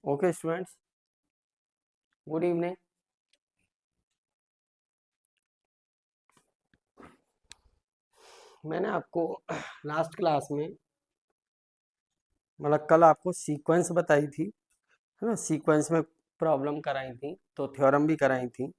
Okay students, good evening. मैंने आपको last class में मतलब कल आपको सीक्वेंस बताई थी, है ना। सीक्वेंस में प्रॉब्लम कराई थी तो थ्योरम भी कराई थी।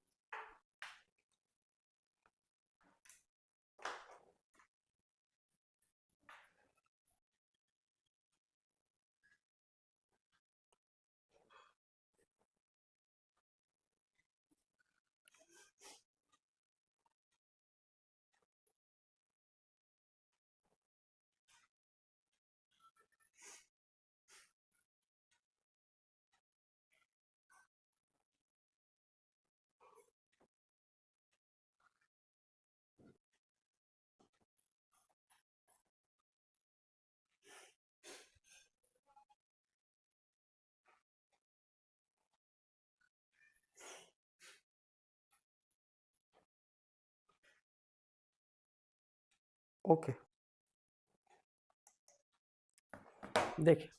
ओके, देखिए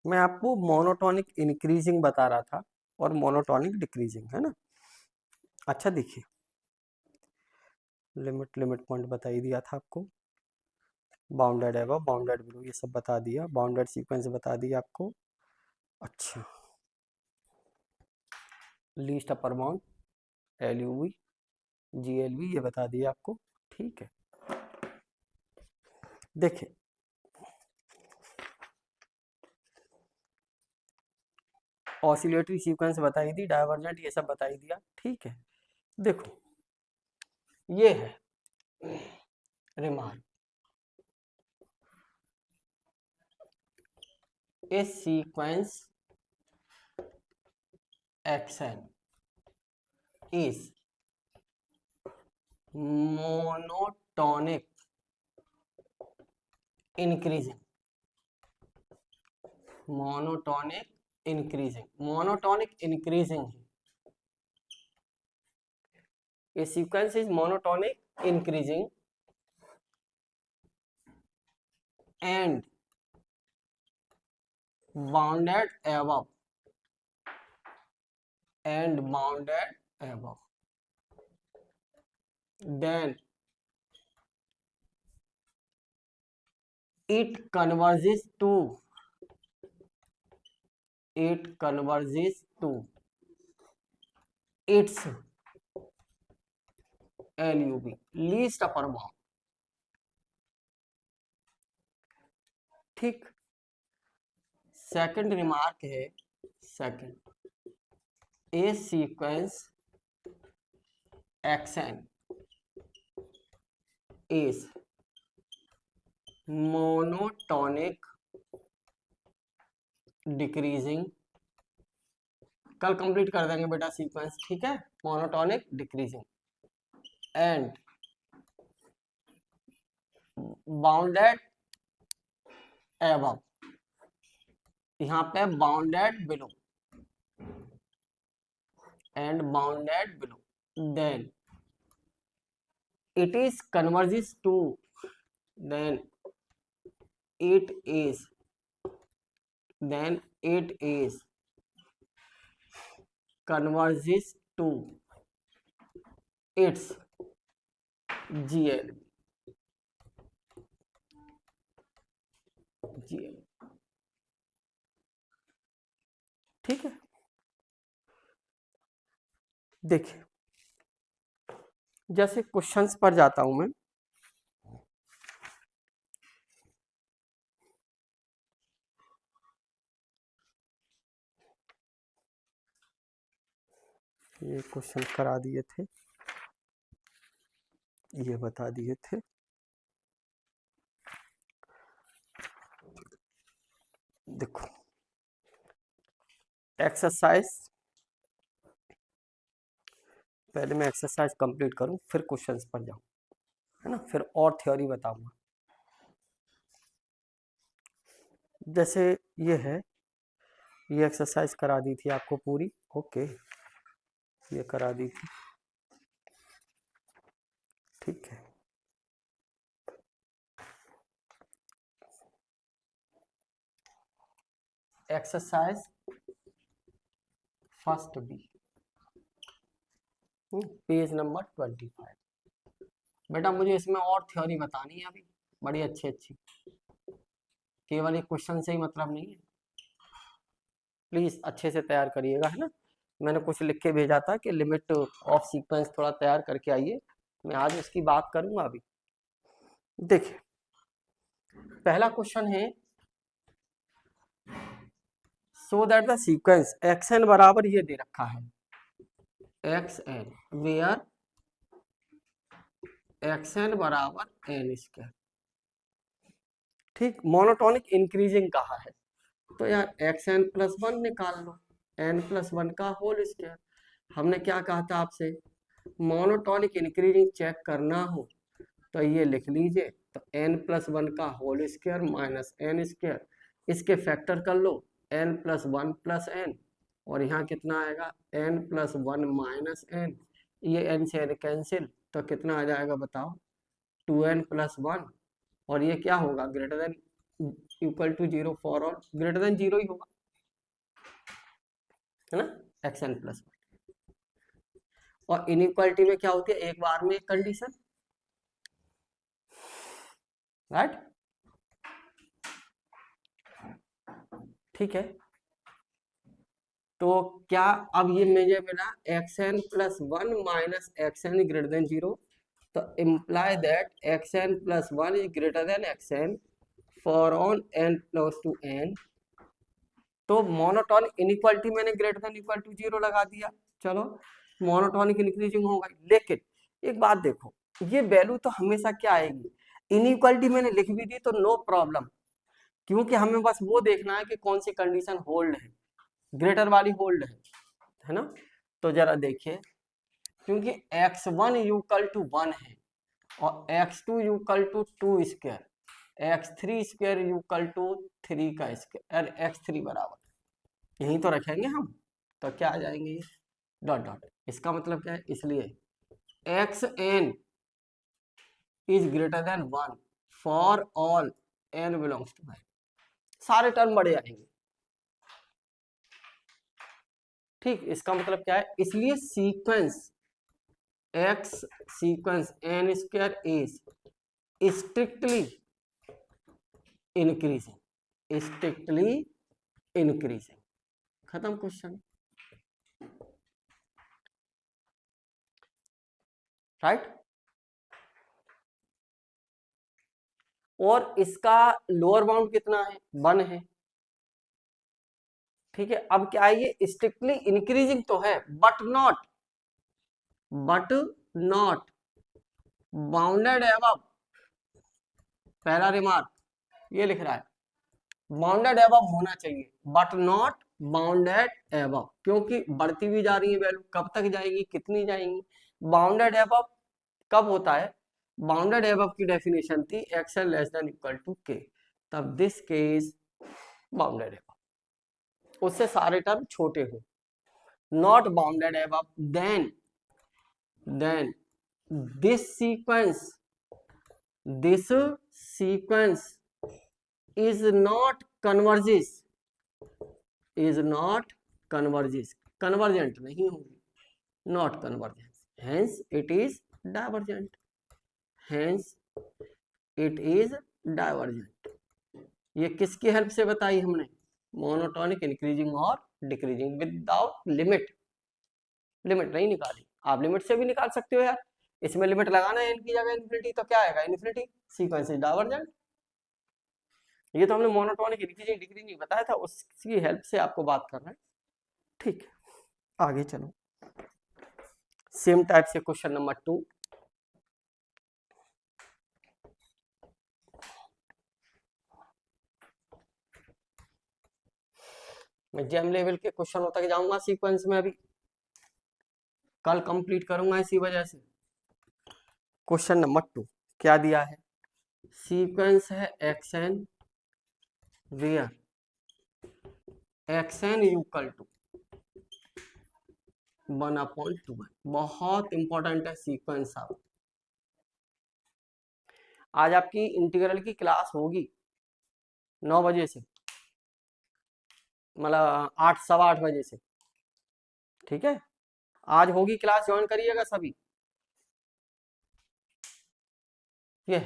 मैं आपको मोनोटोनिक इंक्रीजिंग बता रहा था और मोनोटोनिक डिक्रीजिंग, है ना। अच्छा देखिए, लिमिट पॉइंट बता ही दिया था आपको, बाउंडेड एबव बाउंडेड बिलो ये सब बता दिया, बाउंडेड सीक्वेंस बता दिया आपको। अच्छा, least upper bound LUV GLV ये बता दिया आपको, ठीक है। देखिए ऑसिलेटरी सीक्वेंस बताई दी, डाइवर्जेंट ये सब बताई दिया, ठीक है। देखो ये है remark, A sequence x n is monotonic increasing, monotonic increasing. A sequence is monotonic increasing and bounded above then it converges to its LUB least upper bound, ठीक। सेकंड रिमार्क है, second a sequence x n is monotonic decreasing, कल complete कर देंगे बेटा sequence, ठीक है। Monotonic decreasing and bounded above, यहाँ पे bounded below and bounded below then it is converges to then it is converges to its GL, ठीक है। देखिए जैसे क्वेश्चंस पर जाता हूं मैं, ये क्वेश्चन करा दिए थे, ये बता दिए थे। देखो एक्सरसाइज, पहले मैं एक्सरसाइज कंप्लीट करूं फिर क्वेश्चंस पर जाऊं, है ना, फिर और थ्योरी बताऊंगा। जैसे ये है, ये एक्सरसाइज करा दी थी आपको पूरी, ओके, ये करा दी थी, ठीक है। Exercise first B, page number 25। बेटा मुझे इसमें और थ्योरी बतानी है अभी, बड़ी अच्छी अच्छी, केवल एक क्वेश्चन से ही मतलब नहीं है। प्लीज अच्छे से तैयार करिएगा, है ना। मैंने कुछ लिख के भेजा था कि लिमिट ऑफ सीक्वेंस थोड़ा तैयार करके आइए, मैं आज उसकी बात करूंगा अभी। देखिए पहला क्वेश्चन है, so that the sequence x n बराबर ये दे रखा है, x n where x n बराबर एन स्क्वायर, ठीक। मोनोटोनिक इंक्रीजिंग कहा है, तो यार एक्स एन प्लस वन निकाल लो, एन प्लस वन का होल स्क्वायर। हमने क्या कहा था आपसे, मोनोटोनिक इंक्रीजिंग चेक करना हो तो ये लिख लीजिए, तो एन प्लस वन का whole square minus n square, इसके फैक्टर कर लो, n plus one plus n, और यहाँ कितना आएगा n plus one minus n, ये एन से एन कैंसिल, तो कितना आ जाएगा बताओ, 2n प्लस वन, और ये क्या होगा greater than equal to zero for all, greater than zero ही होगा, है ना, एक्स एन प्लस वन। और इनइक्वालिटी में क्या होती है, एक बार में एक कंडीशन, राइट, ठीक है। तो क्या अब ये मुझे मिला x n plus one minus x n greater than zero, तो imply that x n plus one is greater than x n for on n close to n. तो मोनोटोनिक इनइक्वालिटी मैंने greater than equal to zero लगा दिया, चलो monotonic increasing होगा। लेकिन एक बात देखो, ये वैल्यू तो हमेशा क्या आएगी, इनइक्वालिटी मैंने लिख भी दी तो नो प्रॉब्लम, क्योंकि हमें बस वो देखना है कि कौन सी कंडीशन होल्ड है, ग्रेटर वाली होल्ड है ना। तो जरा देखिए, क्योंकि x1 इक्वल टू 1 है और x2 equal to 2 square, x3 square equal to 3 का स्क्वायर, x3 बराबर यही तो रखेंगे हम, तो क्या आ जाएंगे डॉट डॉट, इसका मतलब क्या है, इसलिए x n is greater than 1 for all n belongs to n, सारे टर्म बड़े आएंगे, ठीक। इसका मतलब क्या है, इसलिए sequence x sequence n square is strictly increasing, strictly increasing, खत्म क्वेश्चन, राइट। और इसका लोअर बाउंड कितना है, 1 है, ठीक है। अब क्या है, ये स्ट्रिक्टली इंक्रीजिंग तो है बट नॉट बाउंडेड एबव, पहला रिमार्क ये लिख रहा है, बाउंडेड एबव होना चाहिए बट नॉट बाउंडेड एबव, क्योंकि बढ़ती भी जा रही है वैल्यू, कब तक जाएगी, कितनी जाएंगी, बाउंडेड एबव कब होता है, बाउंडेड एबव की डेफिनेशन थी x L less than equal to K, तब दिस केस बाउंडेड एबव, उससे सारे टर्म छोटे हो, not bounded above then this sequence is not converges, convergent नहीं होगी, not convergent, hence it is divergent, ये किसकी हेल्प से बताई हमने, मोनोटोनिक इंक्रीजिंग और डिक्रीजिंग विदाउट लिमिट, लिमिट नहीं निकाली, आप लिमिट से भी निकाल सकते हो यार, इसमें लिमिट लगाना है n की जगह इन्फिनिटी, तो क्या आएगा इन्फिनिटी, सीक्वेंस इज डाइवर्जेंट। ये तो हमने मोनोटोनिक इंक्रीजिंग डिक्रीजिंग बताया था, उसकी हेल्प से आपको बात करना है, ठीक। आगे चलो, सेम टाइप से क्वेश्चन नंबर 2, मैं जेम लेवल के क्वेश्चनों तक जाऊंगा सीक्वेंस में, अभी कल कंप्लीट करूंगा इसी वजह से। क्वेश्चन नंबर 2 क्या दिया है, सीक्वेंस है x n where x n equal to 1/2, बहुत इंपॉर्टेंट है सीक्वेंस। आप आज आपकी इंटीग्रल की क्लास होगी 9 बजे से, मतलब 8 सवा 8 बजे से, ठीक है। आज होगी क्लास, ज्वाइन करिएगा सभी। ये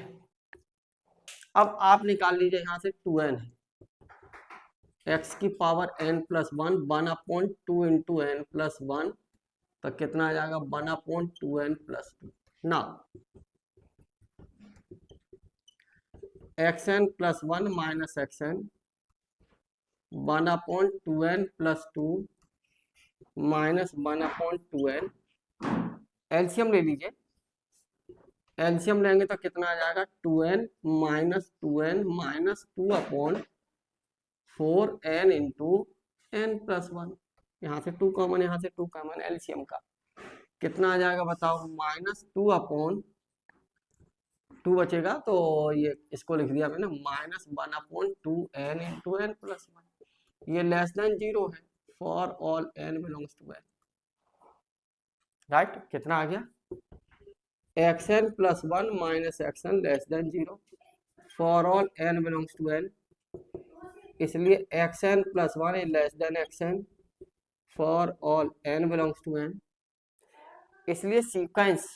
अब आप निकाल लीजिए यहाँ से 2n है, x की power n plus 1, 1/2 into n plus 1, तो कितना आ जाएगा 1/2n प्लस 2। ना xn plus 1 minus xn 1/2n plus 2 minus 1/2n। LCM ले लीजिए, एलसीएम लेंगे तो कितना आ जाएगा 2n minus 2n minus 2/4n into n plus 1। यहाँ से 2 कॉमन, यहाँ से 2 कॉमन, एलसीएम का कितना आ जाएगा बताओ, -2/2 बचेगा, तो ये इसको लिख दिया मैंने -1/2n इंटू n प्लस 1। ये लेस देन 0 है for all n belongs to n, right. कितना आ गया, xn plus 1 minus xn less than 0 for all n belongs to n, इसलिए xn plus 1 is less than xn for all n belongs to n। इसलिए sequence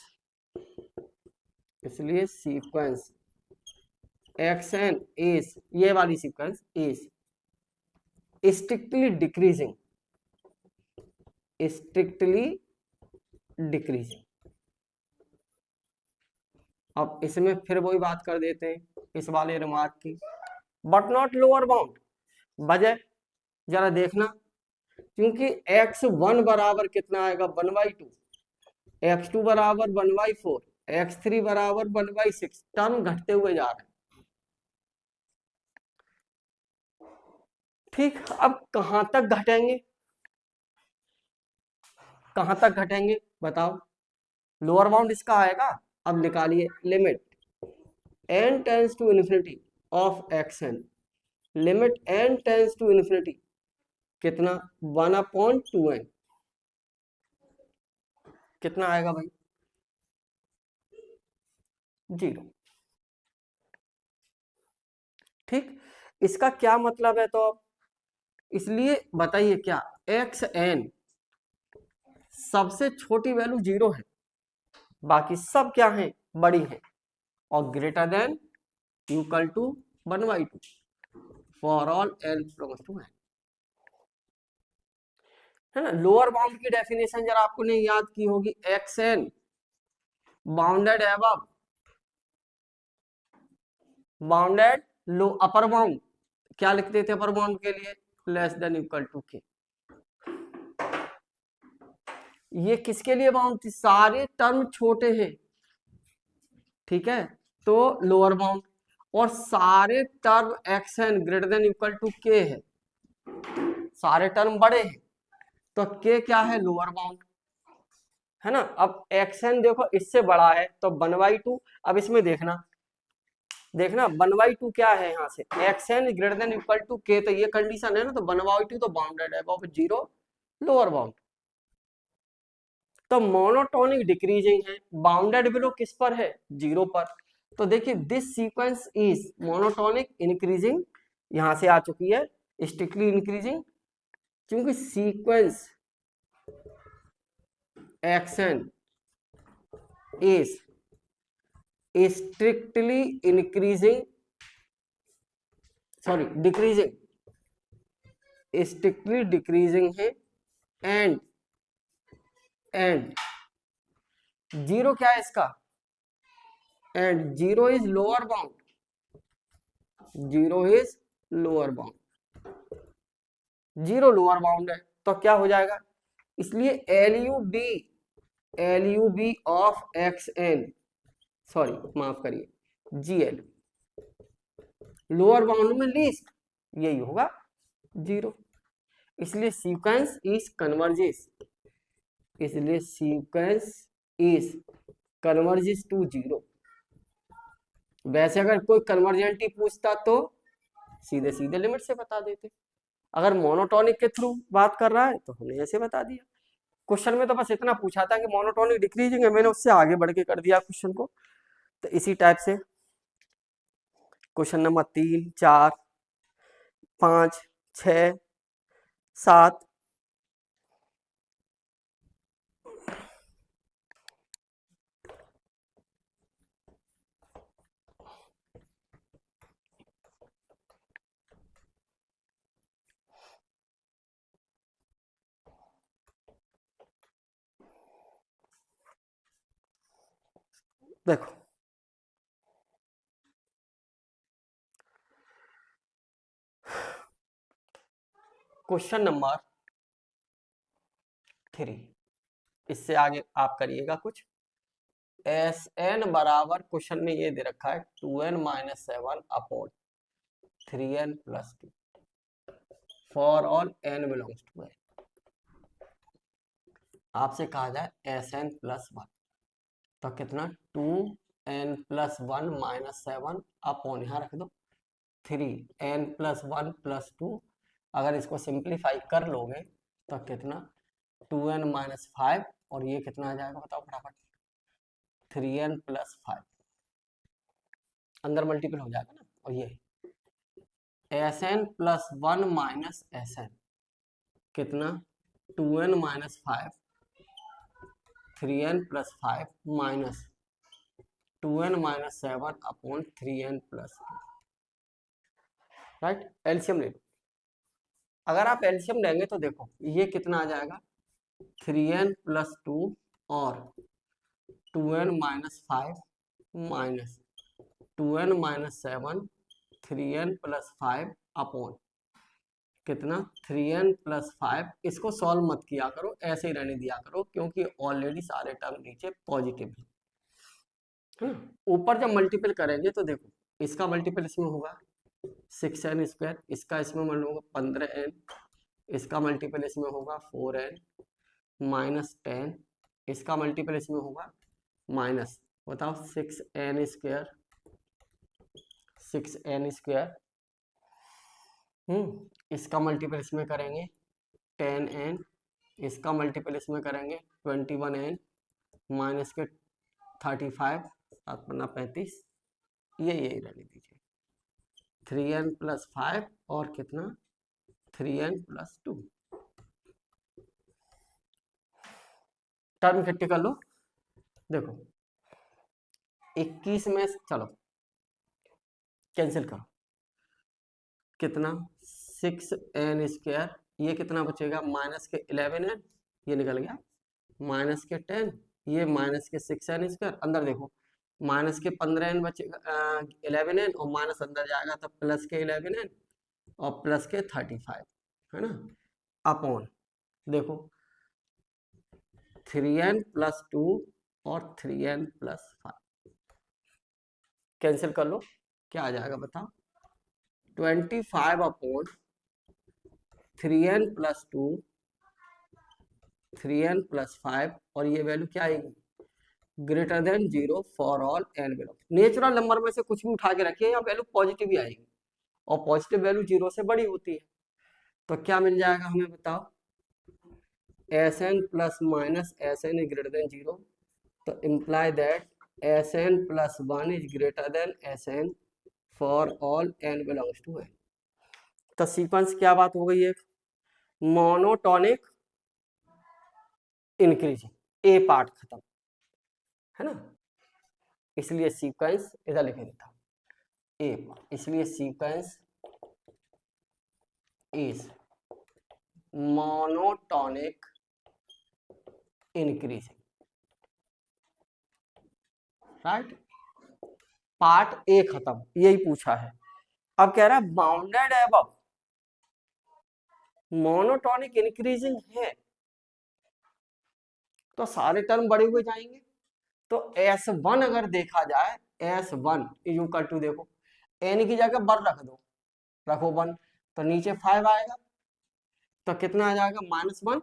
xn is, ये वाली sequence is strictly decreasing. अब इसमें फिर वही बात कर देते हैं इस वाले रिमार्क की, बट नॉट लोअर बाउंड। वजह जरा देखना, क्योंकि x1 बराबर कितना आएगा 1/2, x2 बराबर 1/4, x3 बराबर 1/6, टर्म घटते हुए जा रहे हैं। ठीक, अब कहां तक घटेंगे, कहां तक घटेंगे बताओ, लोअर बाउंड इसका आएगा। अब निकालिए limit n tends to infinity of xn, limit n tends to infinity कितना 1/2n, कितना आएगा भाई 0। ठीक, इसका क्या मतलब है, तो अब इसलिए बताइए क्या xn सबसे छोटी वैल्यू 0 है, बाकी सब क्या है बड़ी है, और greater than equal to 1/2 for all n belongs to n, है ना। लोअर बाउंड की डेफिनेशन जरा आपको ने याद की होगी, xn bounded above bounded low upper bound, क्या लिखते थे अपर बाउंड के लिए, less than equal to k। ये किसके लिए बाउंड थी, सारे टर्म छोटे हैं, ठीक है, तो लोअर बाउंड, और सारे term xn greater than equal to k है, सारे टर्म बड़े हैं, तो k क्या है लोअर बाउंड, है ना। अब xn देखो इससे बड़ा है तो 1/2, अब इसमें देखना 1/2 क्या है, यहाँ से xn greater than equal to k, तो ये कंडीशन है ना, तो 1/2 तो बाउंडेड है, 0 लोअर बाउंड। तो मोनोटोनिक डिक्रीजिंग है, बाउंडेड बिलो किस पर है 0 पर, तो देखिए this sequence is monotonic increasing, यहां से आ चुकी है स्ट्रिक्टली इंक्रीजिंग, क्योंकि sequence xn is strictly increasing, sorry decreasing, strictly decreasing है, एंड 0 क्या है इसका, and 0 is lower bound, 0 is lower bound, 0 lower bound है, तो क्या हो जाएगा, इसलिए L U B of xn, sorry माफ करिए gl, लोअर बाउंड में लीस्ट यही होगा 0, इसलिए सीक्वेंस इज कन्वर्जेस, इसलिए सीक्वेंस इज कन्वर्जेस टू 0। वैसे अगर कोई कन्वर्जेंटी पूछता तो सीधे सीधे लिमिट से बता देते, अगर मोनोटोनिक के थ्रू बात कर रहा है तो हमने ऐसे बता दिया। क्वेश्चन में तो बस इतना पूछा था कि मोनोटोनिक डिक्रीजिंग है, मैंने उससे आगे बढ़ के कर दिया क्वेश्चन को। तो इसी टाइप से क्वेश्चन नंबर 3, 4, 5, 6, 7। देखो क्वेश्चन नंबर 3, इससे आगे आप करिएगा कुछ। एस एन बराबर क्वेश्चन में ये दे रखा है 2n-7 upon 3n+2 for all n belongs to n। आपसे कहा जाए Sn+1 तो कितना 2n+1-7 अपॉन यहाँ रख दो 3n+1+2। अगर इसको सिंप्लीफाई कर लोगे तो कितना 2n-5 और ये कितना आ जाएगा बताओ फटाफट 3n+5 अंदर मल्टीपल हो जाएगा ना। और ये Sn+1-Sn कितना 2n-5 3n+5 minus 2n-7 upon 3n+2। Right, LCM ले लो। अगर आप एलसीएम लेंगे तो देखो ये कितना आ जाएगा 3n+2 और 2n-5 minus 2n-7 3n+5 upon कितना 3n+5। इसको सॉल्व मत किया करो, ऐसे ही रहने दिया करो क्योंकि ऑलरेडी सारे टर्म नीचे पॉजिटिव है। ऊपर जब मल्टीपल करेंगे तो देखो इसका मल्टीपल इसमें होगा 6n², इसका इसमें मल्टीपल होगा 15n, इसका मल्टीपल इसमें होगा 4n माइनस 10, इसका मल्टीपल इसमें होगा माइनस बताओ 6n², 6n²। इसका मल्टीपल इसमें करेंगे 10n, इसका मल्टीपल इसमें करेंगे 21n माइनस के 35, 7×35, ये रहने दीजिए 3n+5 और कितना 3n+2। टर्म इकट्ठे कर लो। देखो 21 में चलो कैंसिल करो कितना 6n², ये कितना बचेगा माइनस के 11n, ये निकल गया माइनस के 10, ये माइनस के 6n²। अंदर देखो माइनस के 15n बचेगा 11n और माइनस अंदर जाएगा तो प्लस के 11n और प्लस के 35 है ना अपॉन देखो 3n+2 और 3n+5 कैंसिल कर लो, क्या आ जाएगा बताओ 25 अपॉन 3n+2 3n+5 और ये वैल्यू क्या आएगी greater than 0 for all n belong. Natural number में से कुछ भी उठा के रखिए, यहाँ वैल्यू पॉजिटिव ही आएगी और पॉजिटिव वैल्यू 0 से बड़ी होती है। तो क्या मिल जाएगा हमें बताओ Sn+-Sn is greater than 0, तो imply that Sn+1 is greater than Sn for all n belongs to n। तो सीक्वेंस क्या बात हो गई है मोनोटोनिक इंक्रीजिंग, ए पार्ट खत्म है ना, इसलिए सीक्वेंस इधर लिखे देता ए पार्ट, इसलिए sequence is monotonic increasing. Right, part A खत्म, यही पूछा है। अब कह रहा है बाउंडेड एबव मोनोटोनिक इंक्रीजिंग है तो सारे टर्म बड़े हुए जाएंगे। तो S1 अगर देखा जाए S1 इक्वल टू देखो n की जगह 1 रख दो, रखो 1 तो नीचे 5 आएगा तो कितना आ जाएगा -1।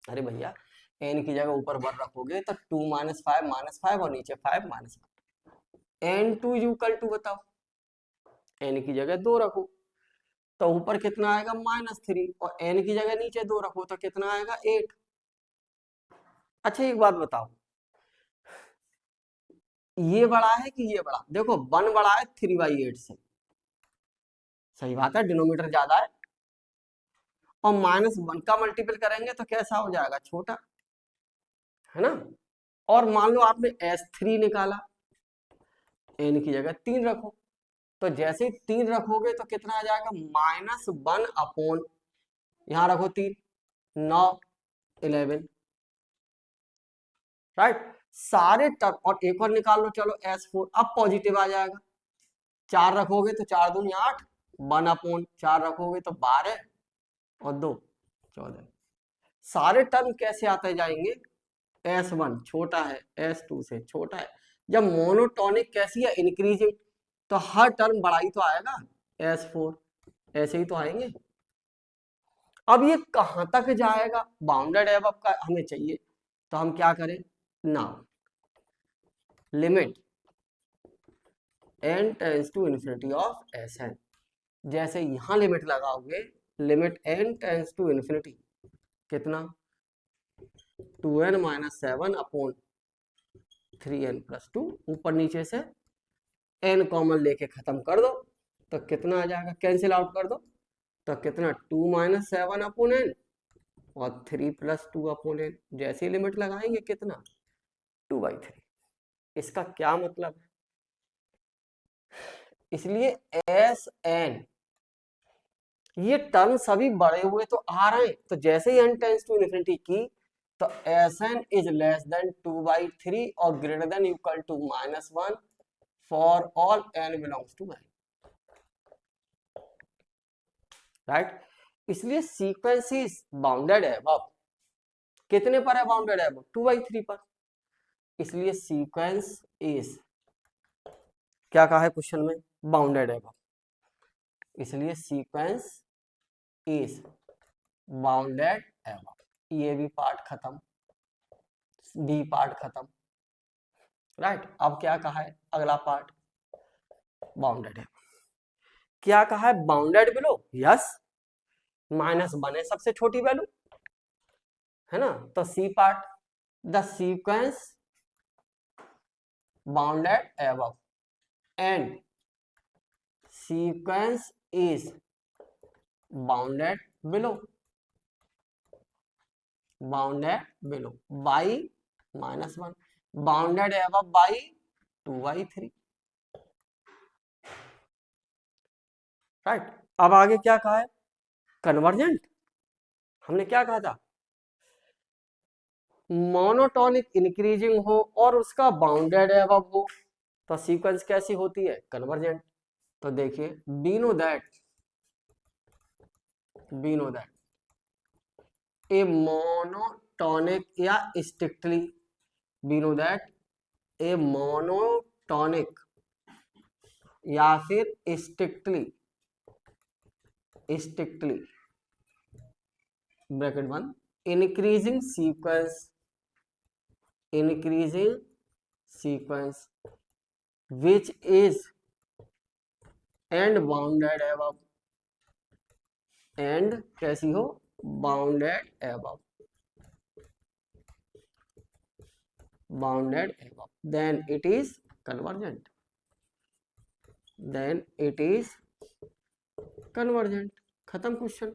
अरे भैया n की जगह ऊपर 1 रखोगे तो 2 - 5 -5 और नीचे 5 -1। n2 इक्वल टू बताओ n की जगह 2 रखो तो ऊपर कितना आएगा -3 और n की जगह नीचे 2 रखो तो कितना आएगा 8। अच्छा एक बात बताओ ये बड़ा है कि ये बड़ा, देखो 1 बड़ा है 3/8 से, सही बात है डिनोमिनेटर ज्यादा है और -1 का मल्टीपल करेंगे तो कैसा हो जाएगा, छोटा, है ना। और मान लो आपने S3 निकाला, n की जगह 3 रखो, तो जैसे ही 3 रखोगे तो कितना आ जाएगा, -1 अपॉन, यहां रखो 3, 9, 11, राइट। सारे टर्म, और एक और निकाल लो चलो S4, अब पॉजिटिव आ जाएगा, 4 रखोगे तो 4 दूनी 8, 1 अपॉन 4 रखोगे तो 12 और 2 14। सारे टर्म कैसे आते जाएंगे, S1 छोटा है, S2 से छोटा है। जब मोनोटॉनिक कैसी है, इंक्रीजिंग, तो हर टर्म बड़ा ही तो आएगा, S4 ऐसे ही तो आएंगे। अब ये कहां तक जाएगा, बाउंडेड एबव का हमें चाहिए, तो हम क्या करें, now limit n tends to infinity of Sn, जैसे यहां लिमिट लगाओगे, limit n tends to infinity, कितना, 2n - 7 अपॉन 3n + 2, ऊपर नीचे से n कॉमन लेके खत्म कर दो, तो कितना आ जाएगा, कैंसिल आउट कर दो, तो कितना, 2 - 7 अपॉन n और 3 + 2 अपॉन n, जैसे ही लिमिट लगाएंगे कितना, 2/3। इसका क्या मतलब है, इसलिए Sn, ये टर्म सभी बड़े हुए तो आ रहे हैं, तो जैसे ही n टेंड्स टू इन्फिनिटी की, तो Sn इज लेस देन 2/3 और greater than equal to -1 for all n belongs to n, right. इसलिए सीक्वेंस इज बाउंडेड है, अब कितने पर है बाउंडेड है, 2/3 पर, इसलिए सीक्वेंस इज, क्या कहा है क्वेश्चन में, बाउंडेड है, इसलिए सीक्वेंस इज बाउंडेड एबव, ये भी पार्ट खत्म, बी पार्ट खत्म, राइट। अब क्या कहा है अगला पार्ट, बाउंडेड है, क्या कहा है, बाउंडेड बिलो, यस, -1 है सबसे छोटी वैल्यू, है ना, तो C part, the sequence bounded above and sequence is bounded below, bounded below by -1, bounded above by 2/3, right. अब आगे क्या कहा है, कन्वर्जेंट, हमने क्या कहा था, मोनोटॉनिक इंक्रीजिंग हो और उसका बाउंडेड एबव हो, तो सीक्वेंस कैसी होती है, कन्वर्जेंट। तो देखिए, we know that a monotonic या strictly, we know that a monotonic या फिर strictly bracket 1 increasing sequence which is and bounded above, and कैसी हो, bounded above, then it is convergent, खत्म क्वेश्चन।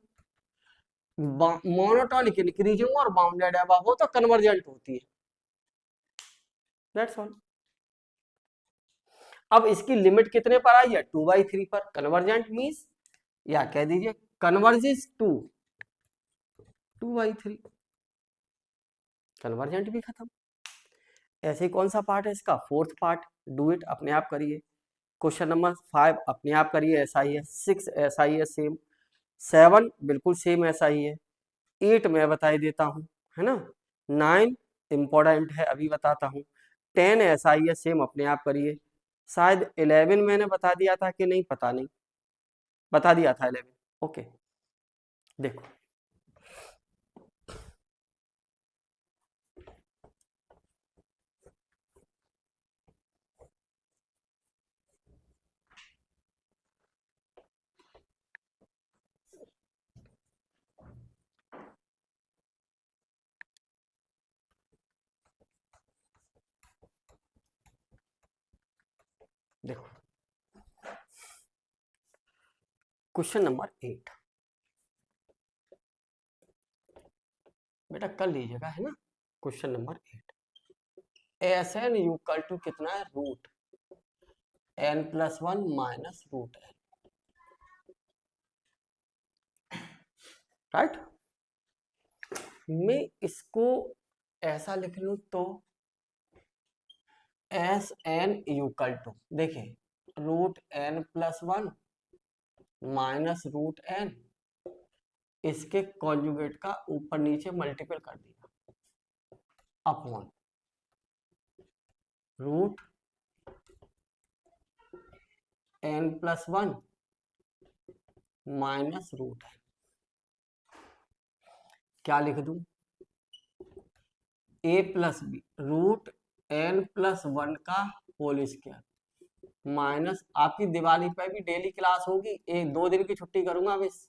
मोनोटॉनिक इंक्रीजिंग और bounded above हो तो convergent होती है, दैट्स ऑल। अब इसकी लिमिट कितने पर आई है, 2/3 पर, कन्वर्जेंट मीन्स, या कह दीजिए कन्वर्जेस टू 2/3, कन्वर्जेंट भी खत्म। ऐसे ही कौन सा पार्ट है इसका, फोर्थ पार्ट, डू इट, अपने आप करिए। क्वेश्चन नंबर 5 अपने आप करिए, ऐसा ही है। 6 ऐसा ही है सेम, 7 बिल्कुल सेम ऐसा ही है, 8 मैं बता ही देता हूँ, है ना, 9 इंपॉर्टेंट है अभी बताता हूँ, 10 ऐसा ही है सेम, अपने आप करिए। शायद 11 मैंने बता दिया था कि नहीं, पता नहीं, बता दिया था 11, ओके। देखो देखो क्वेश्चन नंबर 8, बेटा कर लीजिएगा, है ना। Question number 8, S N equal to कितना है, root n plus 1 minus root n, right. मैं इसको ऐसा लिख लूं तो एस एन इक्वल टू, देखिए root n plus 1 minus root n, इसके कॉन्जुगेट का ऊपर नीचे मल्टीपल कर दिया upon root n plus 1 minus root n। क्या लिख दूं, a plus B root n plus 1 का होल स्क्वायर माइनस, आपकी दिवाली पे भी डेली क्लास होगी, 1-2 दिन की छुट्टी करूंगा अब इस,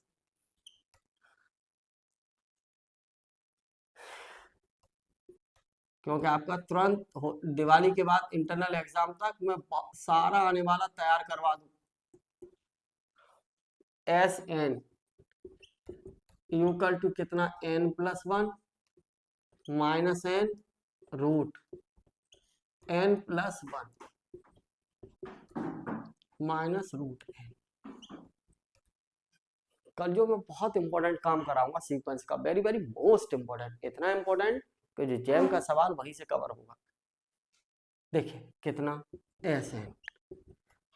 क्योंकि आपका तुरंत दिवाली के बाद इंटरनल एग्जाम तक मैं सारा आने वाला तैयार करवा दूं। एस एन इक्वल टू कितना, n plus 1 minus n root n plus 1 minus root n। कल जो मैं बहुत इंपॉर्टेंट काम कराऊंगा सीक्वेंस का, वेरी वेरी मोस्ट इंपॉर्टेंट, इतना इंपॉर्टेंट कि जो जैम का सवाल वहीं से कवर होगा। देखिए कितना, एस एन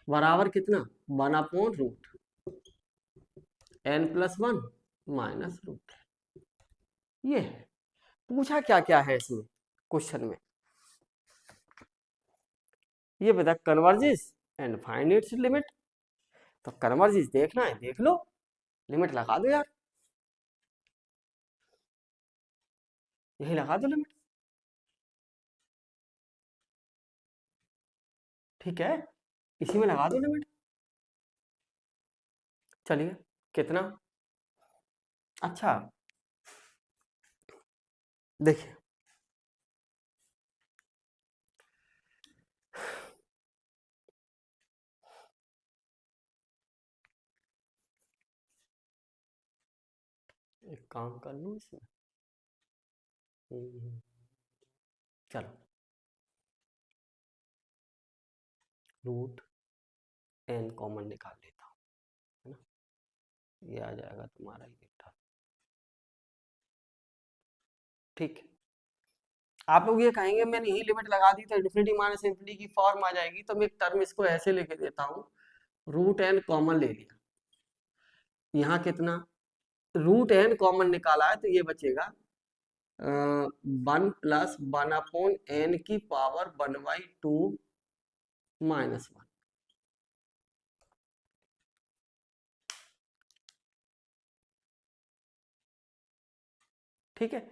बराबर कितना, 1 upon root n plus 1 minus root, ये है। पूछा क्या क्या है इसमें क्वेश्चन में, ये बता converges and find its limit, तो कन्वर्जेस देखना है देख लो, लिमिट लगा दो यार, यही लगा दो लिमिट, ठीक है, इसी में लगा दो लिमिट। चलिए कितना, अच्छा देखिए एक काम कर लूँ इसमें, चलो रूट n कॉमन निकाल लेता हूँ, है ना, ये आ जाएगा तुम्हारा ये था, ठीक है। आप लोग ये कहेंगे मैंने यही लिमिट लगा दी तो इन्फिनिटी माइनस इन्फिनिटी की फॉर्म आ जाएगी, तो मैं एक टर्म इसको ऐसे लिख देता हूँ, रूट n कॉमन ले लिया, यहाँ कितना, रूट n कॉमन निकाला है तो ये बचेगा 1 प्लस 1 अपॉन n की पावर 1/2 माइनस 1, ठीक है।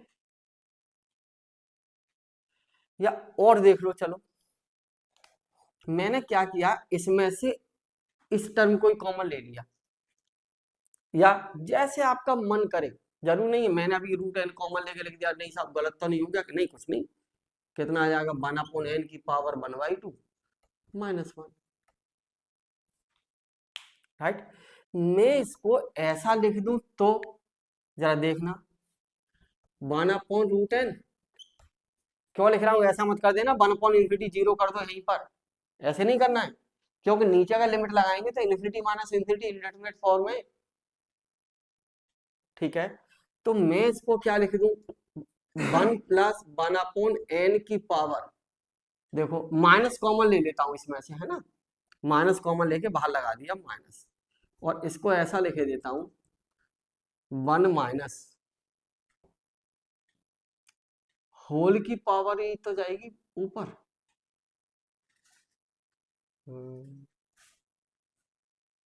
या और देख लो, चलो मैंने क्या किया, इसमें से इस टर्म को ही कॉमन ले लिया, या जैसे आपका मन करे, जरूर नहीं है मैंने अभी रूट n कॉमन लेके लिख दिया, नहीं साहब गलत तो नहीं हो गया कि नहीं, कुछ नहीं, कितना आ जाएगा 1 अपॉन n की पावर 1/2 माइनस 1, राइट। मैं इसको ऐसा लिख दूं तो जरा देखना, 1 अपॉन रूट n, क्यों लिख रहा हूं ऐसा मत कर देना, 1 अपॉन इन्फिनिटी 0 कर दो यहीं पर, ऐसे नहीं करना है, क्योंकि नीचे का लिमिट लगाएंगे तो इन्फिनिटी माइनस इन्फिनिटी इंडेटरमिनेट फॉर्म में, ठीक है। तो मैं इसको क्या लिख दूं, 1 प्लस 1 अपॉन n की पावर, देखो माइनस कॉमन ले लेता हूं इसमें से, है ना, माइनस कॉमन लेके बाहर लगा दिया माइनस, और इसको ऐसा लिखे देता हूं 1 माइनस होल की पावर ही तो जाएगी ऊपर,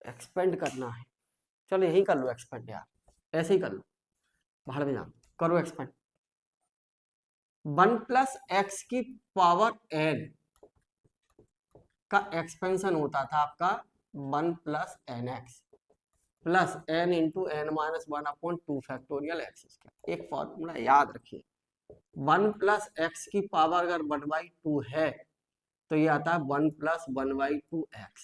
एक्सपेंड करना है, चलो यही कर लो एक्सपेंड यार, ऐसे ही कर लो, बाहर में जाओ करो एक्सपेंड, 1 प्लस एक्स की पावर n का एक्सपेंशन होता था आपका 1 plus N X plus n into N minus 1 upon 2 factorial X square, एक फॉर्मूला याद रखिए, 1 प्लस एक्स की पावर अगर 1/2 है तो ये आता है 1 प्लस 1/2 एक्स,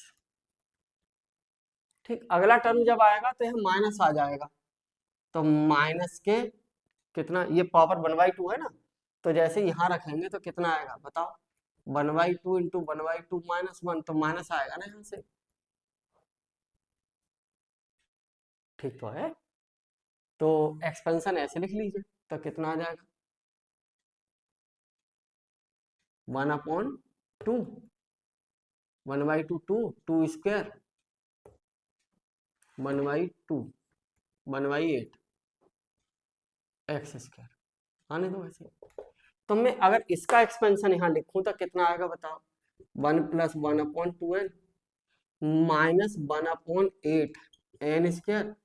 ठीक। अगला टर्म जब आएगा तो यह माइनस आ जाएगा, तो माइनस के कितना, ये पावर 1/2 है ना, तो जैसे यहाँ रखेंगे तो कितना आएगा बताओ, 1/2 इंटू 1/2 -1, तो माइनस आएगा ना यहाँ से, ठीक तो है। तो एक्सपेंशन ऐसे लिख लीजिए, तो कितना आ जाएगा 1/2, 1/2 2 स्क्वायर 1/2 1/8 एक्स स्क्वायर, आने दो ऐसे। तो मैं अगर इसका एक्सपेंशन यहाँ लिखूं तो कितना आएगा बताओ, 1 + 1/2n -1/8 n स्क्वायर,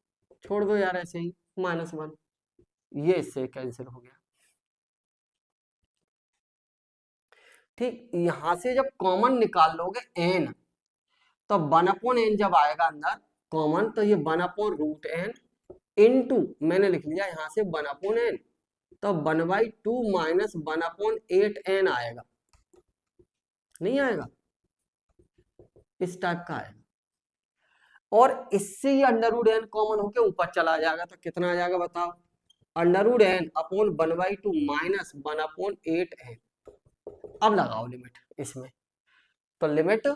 छोड़ दो यार ऐसे ही -1, ये इससे कैंसिल हो गया। ठीक, यहां से जब कॉमन निकाल लोगे n, तो 1/n जब आएगा अंदर कॉमन, तो ये 1/√n इनटू मैंने लिख लिया यहाँ से 1/n, तो 1/2 - 1/8n आएगा, नहीं आएगा, इस टाइप का आएगा। और इससे ये √n कॉमन होके ऊपर चला जाएगा, तो कितना आ जाएगा बताओ, √n अपॉन 1/2 माइनस 1/8n। अब लगाओ लिमिट इसमें, तो limit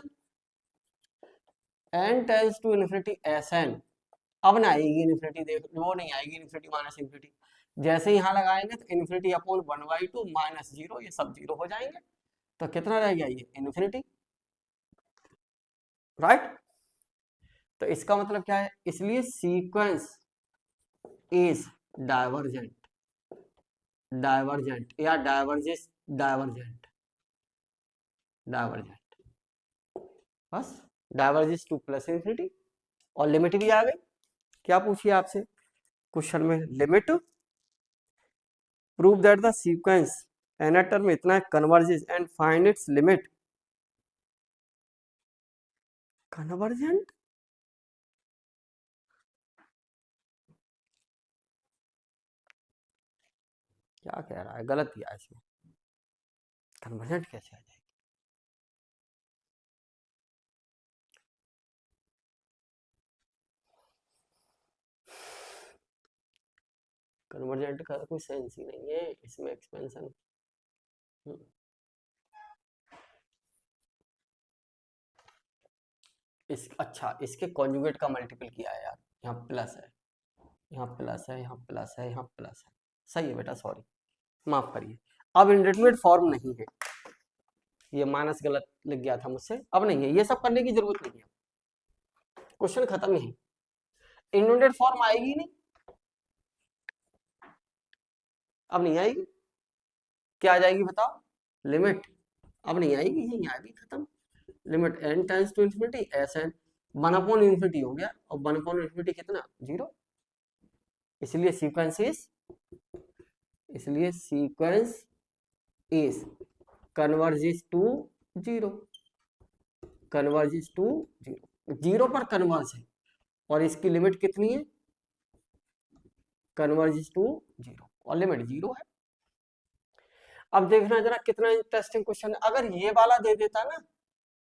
n tends to infinity Sn, अब ना आएगी इन्फिनिटी, देख वो नहीं आएगी इन्फिनिटी माइनस इन्फिनिटी, जैसे यहाँ लगाएंगे तो इन्फिनिटी अपॉन 1/2 -0, ये सब 0 हो जाएंगे, तो कितना रह गया ये इन्फिनिटी, राइट। तो इसका मतलब क्या है, इसलिए सीक्वेंस इज डाइवर्जेंट, डाइवर्जेंट या डाइवर्जेस, डाइवर्जेंट, डाइवर्जेंट, बस डाइवर्जेस टू प्लस इन्फिनिटी। और लिमिट भी आ गई, क्या पूछिए आपसे क्वेश्चन में, limit prove that the sequence N term में इतना converges and find its limit, convergent, क्या कह रहा है, गलत दिया इसमें, कन्वर्जेंट कैसे आ जाएगी, कन्वर्जेंट का कोई सेंस ही नहीं है इसमें, एक्सपेंशन। इस अच्छा, इसके कॉन्जुगेट का मल्टीपल किया है यार, यहाँ प्लस है, यहाँ प्लस है, यहाँ प्लस है, यहाँ प्लस है, सही है बेटा, सॉरी माफ करिए। अब इंडेटरमिनेट फॉर्म नहीं है, ये माइनस गलत लिख गया था मुझसे, अब नहीं है, ये सब करने की जरूरत नहीं है, क्वेश्चन खत्म ही, इंडेटरमिनेट फॉर्म आएगी नहीं, अब नहीं आएगी, क्या आ जाएगी बताओ, लिमिट, अब नहीं आएगी, यही आएगी, खत्म, limit n tends to infinity Sn 1/∞ हो गया, और 1/∞ कितना 0, इसलिए सीक्वेंस इज, इसलिए sequence is converges to 0, converges to 0, 0 पर कन्वर्ज है, और इसकी लिमिट कितनी है, कन्वर्जेस टू 0, और लिमिट 0 है। अब देखना जरा कितना इंटरेस्टिंग क्वेश्चन है, अगर ये वाला दे देता ना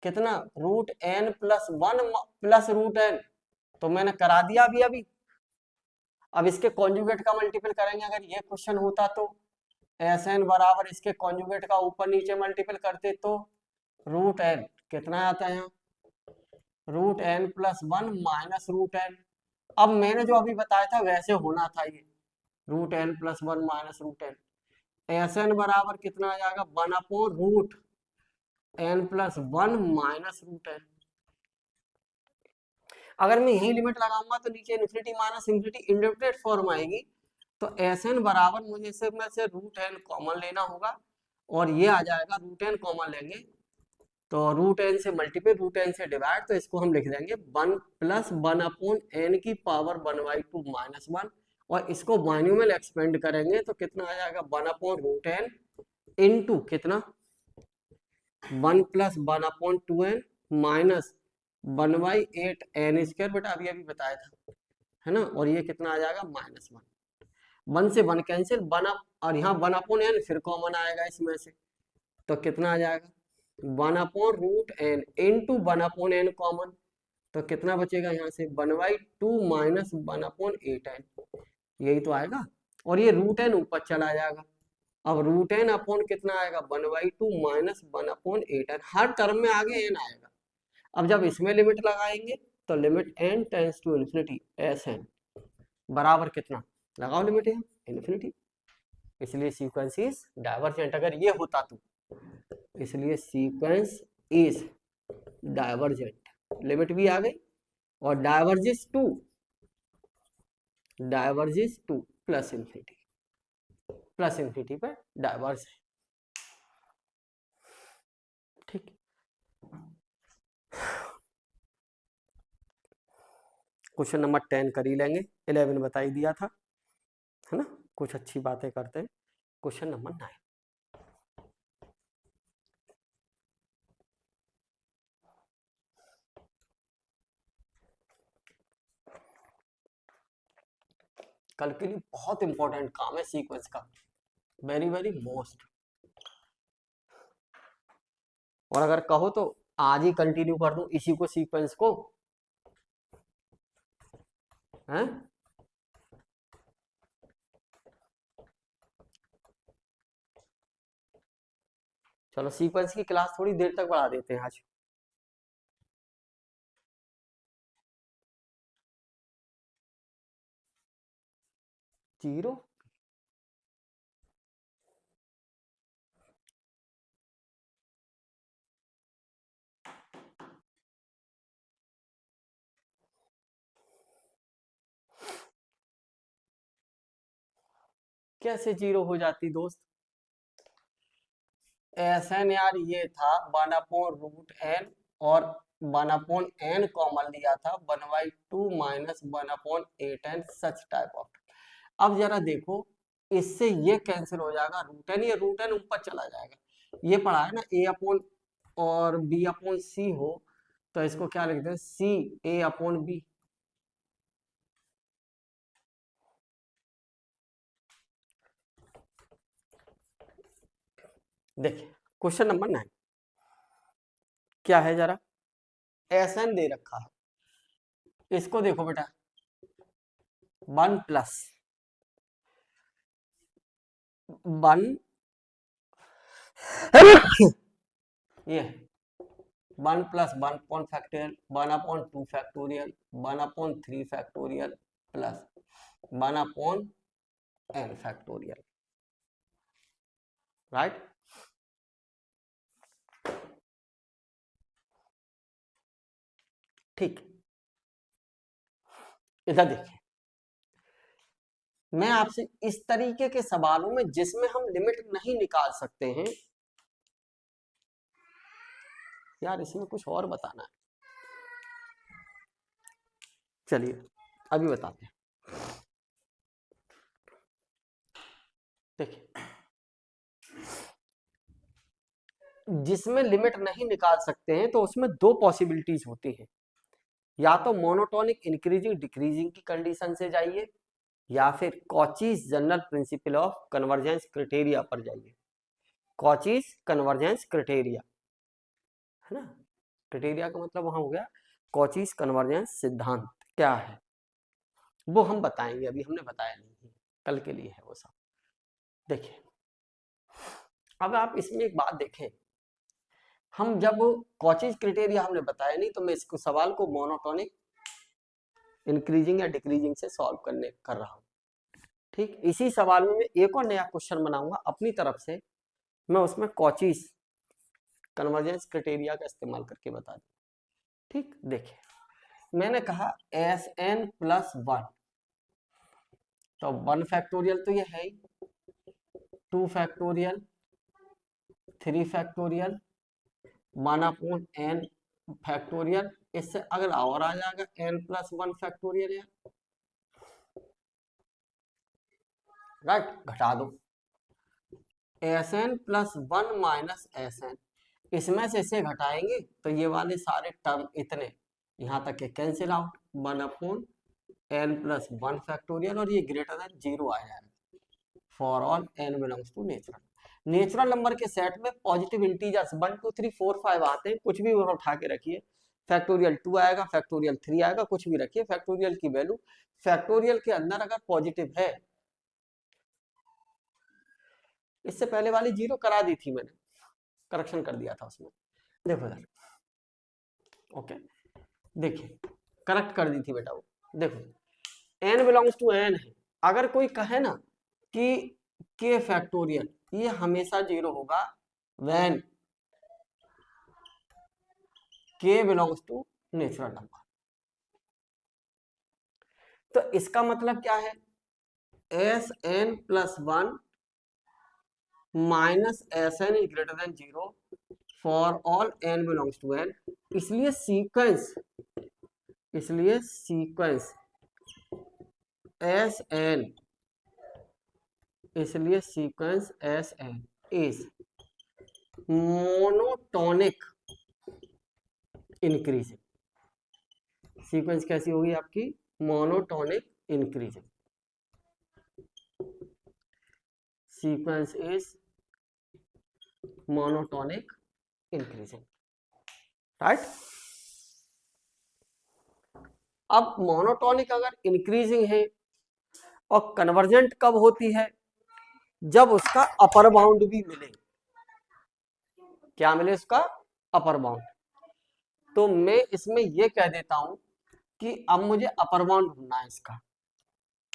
कितना √n + 1 + √n, तो मैंने करा दिया अभी अभी। अब इसके कॉन्जुगेट का मल्टीपल करेंगे, अगर ये क्वेश्चन होता तो Sn बराबर इसके कॉन्जुगेट का ऊपर नीचे मल्टीपल करते तो √n कितना आता है यहाँ, √n + 1 - √n। अब मैंने जो अभी बताया था वैसे होना था ये, √n + 1 - √n, Sn बराबर कितना आ जाएगा 1/√n + 1 - √n। अगर मैं यही लिमिट लगाऊंगा तो नीचे infinity minus infinity indefinite form आएगी, तो Sn बराबर मुझे सिर्फ में से √n कॉमन लेना होगा, और ये आ जाएगा √n कॉमन लेंगे तो √n से मल्टीपल √n से डिवाइड, तो इसको हम लिख देंगे 1 + 1/n की पावर 1/2 - 1, और इसको बाइनोमियल एक्सपेंड करेंगे तो कितना आ जाएगा 1/√n इनटू कितना 1 + 1/2n माइनस 1/8n², बेटा अभी अभी बताया था, है ना, और ये कितना आ जाएगा -1, 1 से 1 कैंसिल, 1 और यहाँ 1/n फिर कॉमन आएगा इसमें से, तो कितना आ जाएगा 1/√n इनटू 1/n कॉमन, तो कितना बचेगा यहाँ से 1/2 - 1/8n, यही तो आएगा, और ये रूट एन ऊपर चला जाएगा। अब रूट एन अपॉन कितना आएगा, 1/2 माइनस 1/8n, हर टर्म में आगे एन आएगा। अब जब इसमें लिमिट लगाएंगे तो limit N tends to infinity S N बराबर कितना, लगाओ लिमिट यहाँ इन्फिनिटी, इसलिए सीक्वेंस इज डाइवर्जेंट। अगर ये होता तो, इसलिए सीक्वेंस इज डाइवर्जेंट, लिमिट भी आ गई, और डाइवर्जेस टू प्लस इन्फिनिटी पे डाइवर्स है। ठीक, क्वेश्चन नंबर 10 कर ही लेंगे, 11 बता ही दिया था, है ना। कुछ अच्छी बातें करते हैं। क्वेश्चन नंबर 9, कल के लिए बहुत इंपॉर्टेंट काम है सीक्वेंस का, वेरी वेरी मोस्ट। और अगर कहो तो आज ही कंटिन्यू कर दूं इसी को, सीक्वेंस को, हैं? चलो सीक्वेंस की क्लास थोड़ी देर तक बढ़ा देते हैं आज। जीरो कैसे जीरो हो जाती दोस्त? एस एन यार ये था 1/√n, और 1/n कॉमन लिया था 1/2 minus 1/8n, such type of. अब जरा देखो, इससे ये कैंसिल हो जाएगा, रूट एन, ये रूट एन ऊपर चला जाएगा। ये पढ़ा है ना, ए अपॉन और बी अपॉन सी हो, तो इसको क्या लिखते हैं, सी ए अपॉन बी। देखिए क्वेश्चन नंबर 9 क्या है, जरा एस एन दे रखा है, इसको देखो बेटा, 1 प्लस 1 ये 1 plus 1 factorial, 1/2 factorial, 1/3 factorial plus 1/n factorial, right. ठीक, इधर देखिए, मैं आपसे इस तरीके के सवालों में जिसमें हम लिमिट नहीं निकाल सकते हैं, यार इसमें कुछ और बताना है, चलिए अभी बताते हैं। देखिए, जिसमें लिमिट नहीं निकाल सकते हैं तो उसमें दो पॉसिबिलिटीज होती हैं, या तो मोनोटोनिक इंक्रीजिंग डिक्रीजिंग की कंडीशन से जाइए, या फिर Cauchy's general principle of convergence criteria पर जाइए। कॉचीज कन्वर्जेंस क्राइटेरिया, है ना, क्राइटेरिया का मतलब वहां हो गया कॉचीज कन्वर्जेंस सिद्धांत क्या है, वो हम बताएंगे, अभी हमने बताया नहीं है, कल के लिए है वो सब। देखिए, अब आप इसमें एक बात देखें, हम जब कॉचीज क्राइटेरिया हमने बताया नहीं, तो मैं इसको सवाल को मोनोटोनिक इंक्रीजिंग या डिक्रीजिंग से सॉल्व कर रहा हूं। ठीक, इसी सवाल में मैं एक और नया क्वेश्चन बनाऊंगा अपनी तरफ से, मैं उसमें कॉचीज कन्वर्जेंस क्राइटेरिया का इस्तेमाल करके बता दूं। ठीक, देखिए मैंने कहा एस एन प्लस 1, तो 1 फैक्टोरियल तो ये है ही, 2 फैक्टोरियल, 3 फैक्टोरियल, 1/n फैक्टोरियल, इससे अगर और आ जाएगा n प्लस 1 फैक्टोरियल, यार राइट, घटा दो S N plus 1 minus S N, इसमें से इसे घटाएंगे तो ये वाले सारे टर्म इतने यहाँ तक के cancel out, 1/n plus 1 factorial, और ये ग्रेटर देन 0 आ जाएगा for all n belongs to natural number के सेट में पॉजिटिव इंटीजर्स 1 2 3 4 5 आते हैं, कुछ भी उठा के रखिए, फैक्टोरियल 2 आएगा, फैक्टोरियल 3 आएगा, कुछ भी रखिए, फैक्टोरियल की वैल्यू फैक्टोरियल के अंदर अगर पॉजिटिव है इससे पहले वाली 0 करा दी थी मैंने, करेक्शन कर दिया था उसमें, देखो इधर, ओके देखिए करेक्ट कर दी थी बेटा वो। देखो n बिलोंग्स टू n है, अगर कोई कहे ना कि k फैक्टोरियल, ये हमेशा 0 होगा when k belongs to natural number. तो इसका मतलब क्या है, S N plus one minus S N is greater than 0 for all n belongs to n। इसलिए सीक्वेंस एस एन, इसलिए sequence S N is monotonic increasing. Sequence कैसी होगी आपकी, monotonic increasing. Sequence is monotonic increasing, right. अब monotonic अगर increasing है, और convergent कब होती है, जब उसका अपर बाउंड भी मिले। क्या मिले, उसका अपर बाउंड। तो मैं इसमें ये कह देता हूं कि अब मुझे अपर बाउंड ढूंढना है इसका।